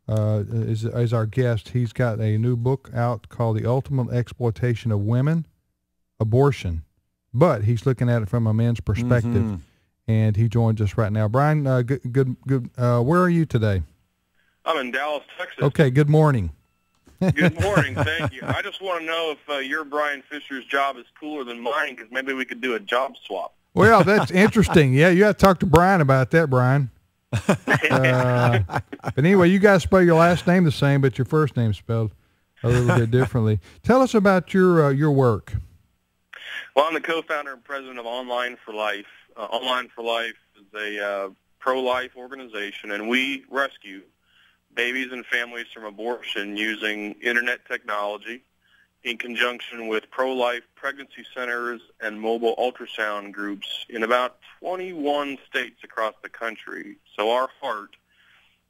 is our guest. He's got a new book out called The Ultimate Exploitation of Women, Abortion, but he's looking at it from a man's perspective, and he joins us right now. Brian, good. Where are you today? I'm in Dallas, Texas. Okay, good morning. Good morning, thank you. I just want to know if your Brian Fisher's job is cooler than mine, because maybe we could do a job swap. Well, that's interesting. Yeah, you have to talk to Brian about that, Brian. But anyway, you guys spell your last name the same, but your first name spelled a little bit differently. Tell us about your work. Well, I'm the co-founder and president of Online for Life. Online for Life is a pro-life organization, and we rescue babies and families from abortion using internet technology in conjunction with pro-life pregnancy centers and mobile ultrasound groups in about 21 states across the country. So our heart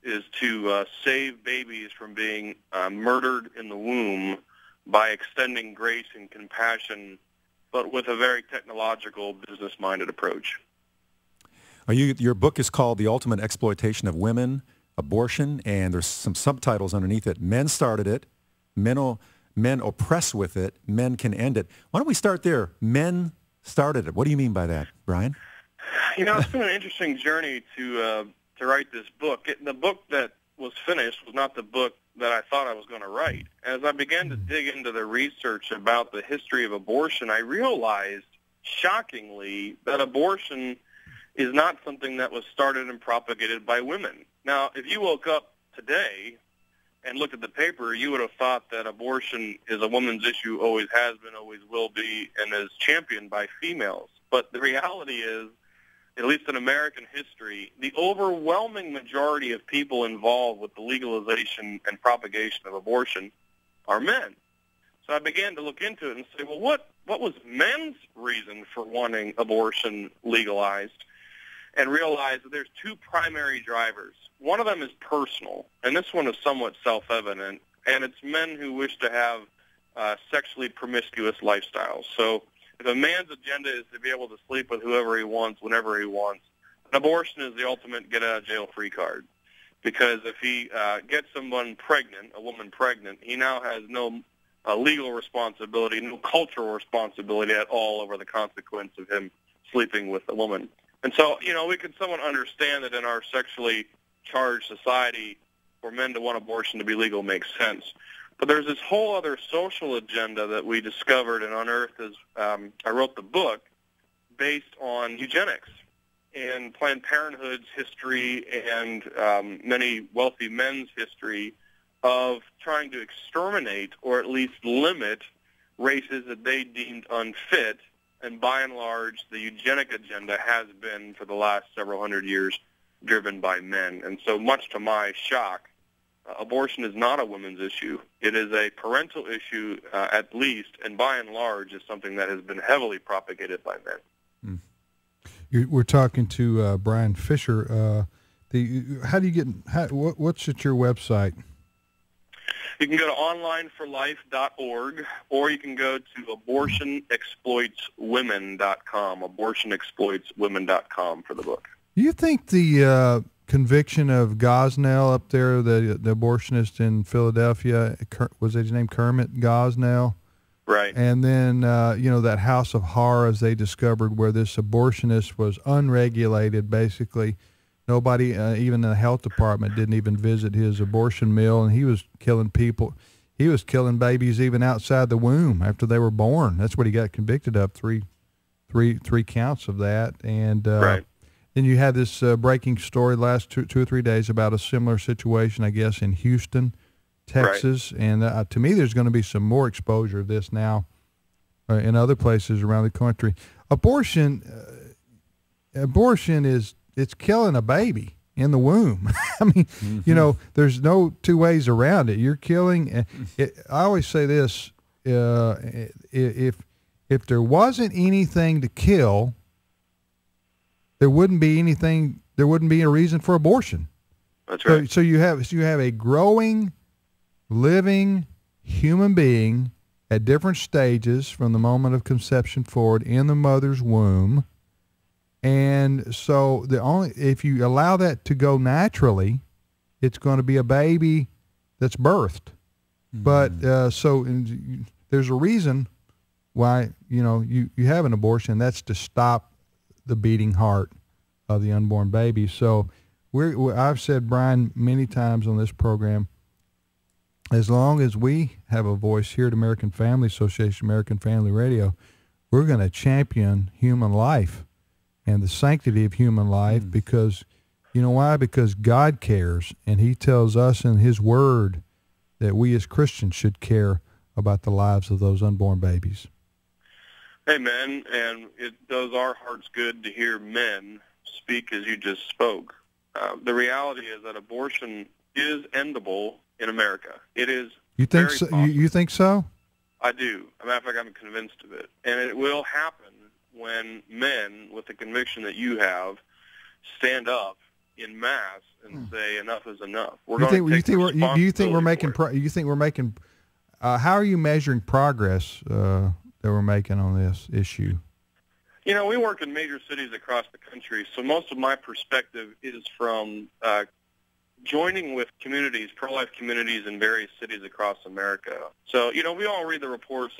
is to save babies from being murdered in the womb by extending grace and compassion, but with a very technological, business-minded approach. Your book is called The Ultimate Exploitation of Women, Abortion, and there's some subtitles underneath it. Men started it. Men oppress with it. Men can end it. Why don't we start there? Men started it. What do you mean by that, Brian? It's been an interesting journey to write this book. The book that was finished was not the book that I thought I was going to write. As I began to dig into the research about the history of abortion, I realized, shockingly, that abortion is not something that was started and propagated by women. Now, if you woke up today and looked at the paper, you would have thought that abortion is a woman's issue, always has been, always will be, and is championed by females. But the reality is, at least in American history, the overwhelming majority of people involved with the legalization and propagation of abortion are men. So I began to look into it and say, well, what was men's reason for wanting abortion legalized? And realize that there's two primary drivers. One of them is personal, and this one is somewhat self-evident, and it's men who wish to have sexually promiscuous lifestyles. So if a man's agenda is to be able to sleep with whoever he wants, whenever he wants, an abortion is the ultimate get-out-of-jail-free card. Because if he gets someone pregnant, a woman pregnant, he now has no legal responsibility, no cultural responsibility at all over the consequence of him sleeping with a woman. And so, we can somewhat understand that in our sexually charged society, for men to want abortion to be legal makes sense. But there's this whole other social agenda that we discovered and unearthed as I wrote the book, based on eugenics and Planned Parenthood's history and many wealthy men's history of trying to exterminate or at least limit races that they deemed unfit. And by and large, the eugenic agenda has been, for the last several hundred years, driven by men. And so much to my shock, abortion is not a women's issue. It is a parental issue, at least, and by and large is something that has been heavily propagated by men. We're talking to Brian Fisher. What's at your website? You can go to onlineforlife.org, or you can go to abortionexploitswomen.com, abortionexploitswomen.com for the book. Do you think the conviction of Gosnell up there, the abortionist in Philadelphia, was his name Kermit Gosnell? Right. And then, that house of horrors they discovered where this abortionist was unregulated, basically. Nobody, even in the health department, didn't even visit his abortion mill, and he was killing people. He was killing babies even outside the womb after they were born. That's what he got convicted of, three counts of that. And right. Then you had this breaking story last two or 3 days about a similar situation, I guess, in Houston, Texas. Right. And to me, there's going to be some more exposure of this now in other places around the country. Abortion is... it's killing a baby in the womb. I mean, there's no two ways around it. You're killing. I always say this: if there wasn't anything to kill, there wouldn't be anything. There wouldn't be a reason for abortion. That's right. So you have a growing, living human being at different stages from the moment of conception forward in the mother's womb. And so if you allow that to go naturally, it's going to be a baby that's birthed. But there's a reason why you have an abortion. That's to stop the beating heart of the unborn baby. So I've said, Brian, many times on this program, as long as we have a voice here at American Family Association, American Family Radio, we're going to champion human life and the sanctity of human life because, you know why? Because God cares, and he tells us in his word that we as Christians should care about the lives of those unborn babies. Amen, and it does our hearts good to hear men speak as you just spoke. The reality is that abortion is endable in America. It is. You think so? You think so? I do. As a matter of fact, I'm convinced of it. And it will happen when men, with the conviction that you have, stand up in mass and say enough is enough. Do you think we're making? How are you measuring progress that we're making on this issue? We work in major cities across the country, so most of my perspective is from joining with communities, pro-life communities in various cities across America. So, we all read the reports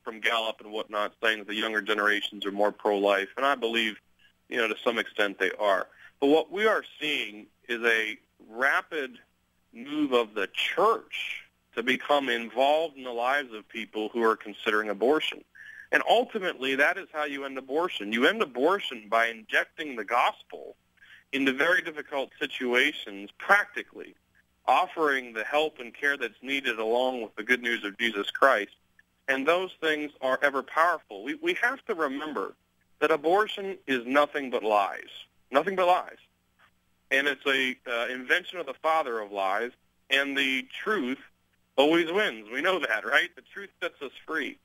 from Gallup and whatnot saying that the younger generations are more pro-life, and I believe, to some extent they are. But what we are seeing is a rapid move of the church to become involved in the lives of people who are considering abortion. And ultimately, that is how you end abortion. You end abortion by injecting the gospel into very difficult situations practically, offering the help and care that's needed along with the good news of Jesus Christ. And those things are ever powerful. We have to remember that abortion is nothing but lies. Nothing but lies. And it's a invention of the father of lies, and the truth always wins. We know that, right? The truth sets us free.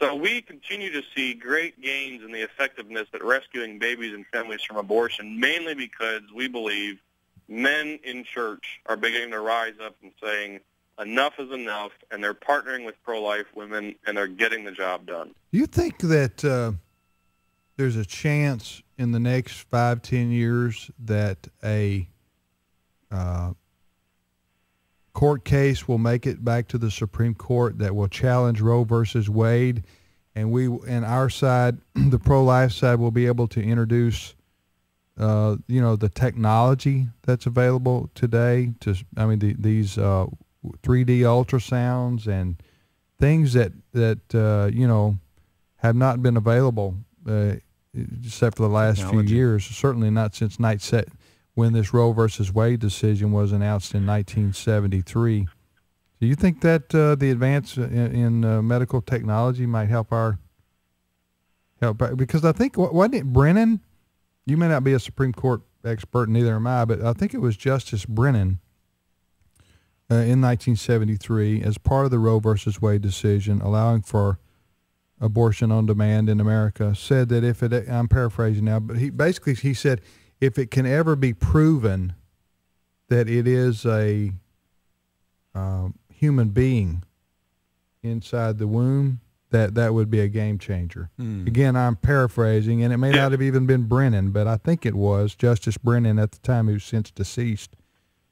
So we continue to see great gains in the effectiveness at rescuing babies and families from abortion, mainly because we believe men in church are beginning to rise up and saying enough is enough, and they're partnering with pro-life women, and they're getting the job done. You think that there's a chance in the next 5-10 years that a court case will make it back to the Supreme Court that will challenge Roe versus Wade, and our side, the pro-life side, will be able to introduce, the technology that's available today. These 3D ultrasounds and things that have not been available except for the last few years. Certainly not since when this Roe versus Wade decision was announced in 1973. Do you think that the advance in medical technology might help? Because I think, wasn't it Brennan? You may not be a Supreme Court expert, neither am I, but I think it was Justice Brennan in 1973 as part of the Roe versus Wade decision allowing for abortion on demand in America, said that I'm paraphrasing now, but he said, if it can ever be proven that it is a human being inside the womb, that would be a game changer. Again, I'm paraphrasing, and it may not have even been Brennan, but I think it was Justice Brennan at the time, who's since deceased,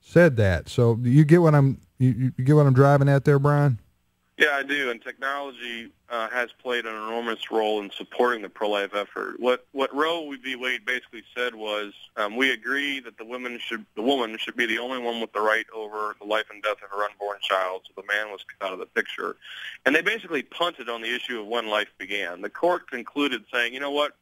said that. So you get what I'm driving at there, Brian? Yeah, I do, and technology has played an enormous role in supporting the pro-life effort. What Roe v. Wade basically said was, we agree that the woman should be the only one with the right over the life and death of her unborn child, so the man was cut out of the picture. And they basically punted on the issue of when life began. The court concluded saying, you know what,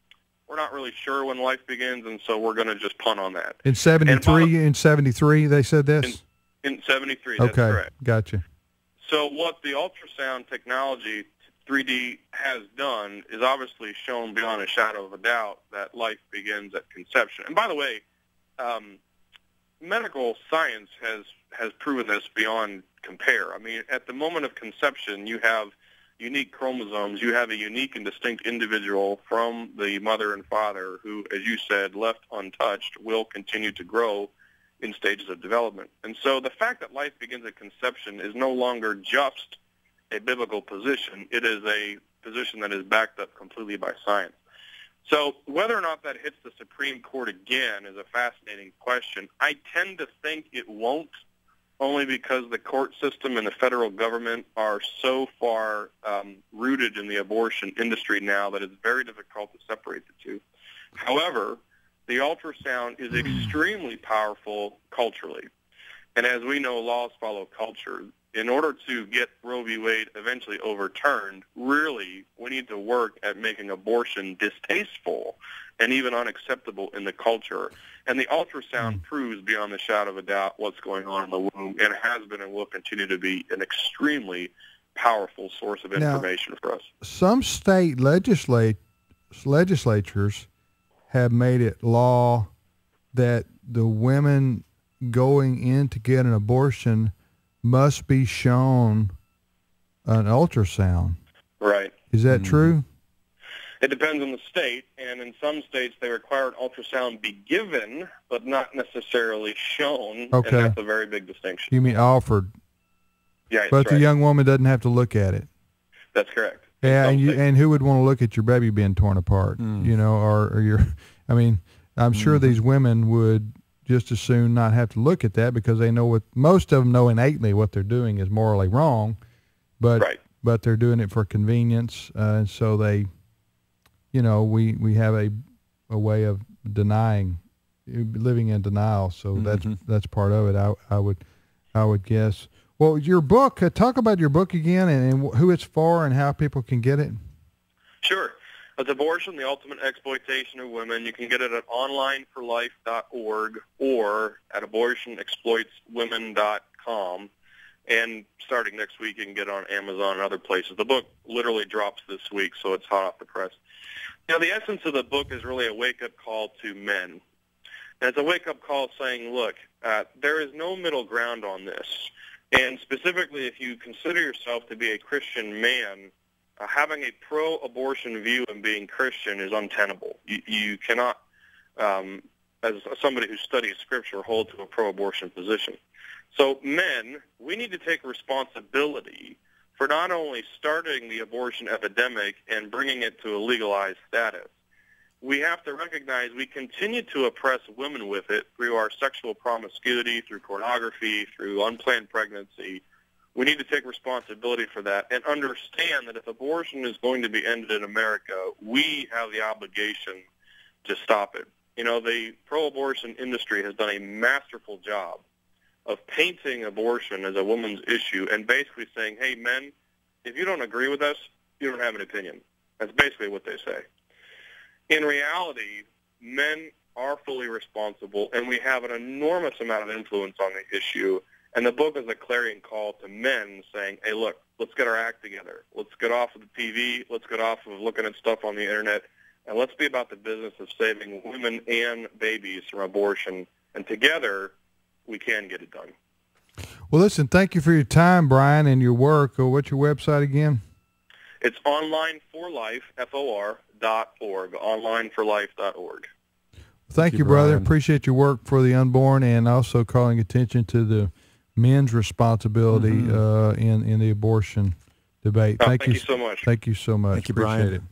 we're not really sure when life begins, and so we're going to just punt on that. In 73, they said this? In 73, that's correct. Gotcha. So what the ultrasound technology, 3D, has done is obviously shown beyond a shadow of a doubt that life begins at conception. And by the way, medical science has proven this beyond compare. I mean, at the moment of conception, you have unique chromosomes. You have a unique and distinct individual from the mother and father who, as you said, left untouched, will continue to grow in stages of development. And so the fact that life begins at conception is no longer just a biblical position. It is a position that is backed up completely by science. So whether or not that hits the Supreme Court again is a fascinating question. I tend to think it won't, only because the court system and the federal government are so far rooted in the abortion industry now that it's very difficult to separate the two. However, the ultrasound is extremely powerful culturally. And as we know, laws follow culture. In order to get Roe v. Wade eventually overturned, really, we need to work at making abortion distasteful and even unacceptable in the culture. And the ultrasound proves beyond the shadow of a doubt what's going on in the womb, and has been and will continue to be an extremely powerful source of information for us. Some state legislatures have made it law that the women going in to get an abortion must be shown an ultrasound. Right. Is that true? It depends on the state, and in some states they require an ultrasound be given, but not necessarily shown, Okay. and that's a very big distinction. You mean offered? Yeah, that's But the right. young woman doesn't have to look at it. That's correct. Yeah, In some states. and who would want to look at your baby being torn apart? You know, or your, I mean, I'm sure these women would just as soon not have to look at that because they know what, most of them know innately what they're doing is morally wrong, but Right. but they're doing it for convenience, and so they, you know, we have a way of denying, living in denial. So that's part of it. I would guess. Well, your book. Talk about your book again, and who it's for, and how people can get it. Sure. It's Abortion, the Ultimate Exploitation of Women. You can get it at onlineforlife.org or at abortionexploitswomen.com. And starting next week, you can get it on Amazon and other places. The book literally drops this week, so it's hot off the press. You know, the essence of the book is really a wake-up call to men. And it's a wake-up call saying, look, there is no middle ground on this. And specifically, if you consider yourself to be a Christian man, having a pro-abortion view and being Christian is untenable. You cannot, as somebody who studies Scripture, hold to a pro-abortion position. So men, we need to take responsibility for not only starting the abortion epidemic and bringing it to a legalized status. We have to recognize we continue to oppress women with it through our sexual promiscuity, through pornography, through unplanned pregnancy. We need to take responsibility for that and understand that if abortion is going to be ended in America, we have the obligation to stop it. You know, the pro-abortion industry has done a masterful job of painting abortion as a woman's issue and basically saying, hey, men, if you don't agree with us, you don't have an opinion. That's basically what they say. In reality, men are fully responsible, and we have an enormous amount of influence on the issue. And the book is a clarion call to men saying, hey, look, let's get our act together. Let's get off of the TV. Let's get off of looking at stuff on the Internet. And let's be about the business of saving women and babies from abortion. And together, we can get it done. Well, listen, thank you for your time, Brian, and your work. What's your website again? It's onlineforlife, FOR.org, onlineforlife.org. Thank you, brother. Brian. Appreciate your work for the unborn and also calling attention to the men's responsibility in the abortion debate. Thank you so much. Thank you so much. Thank you, Appreciate Brian. it.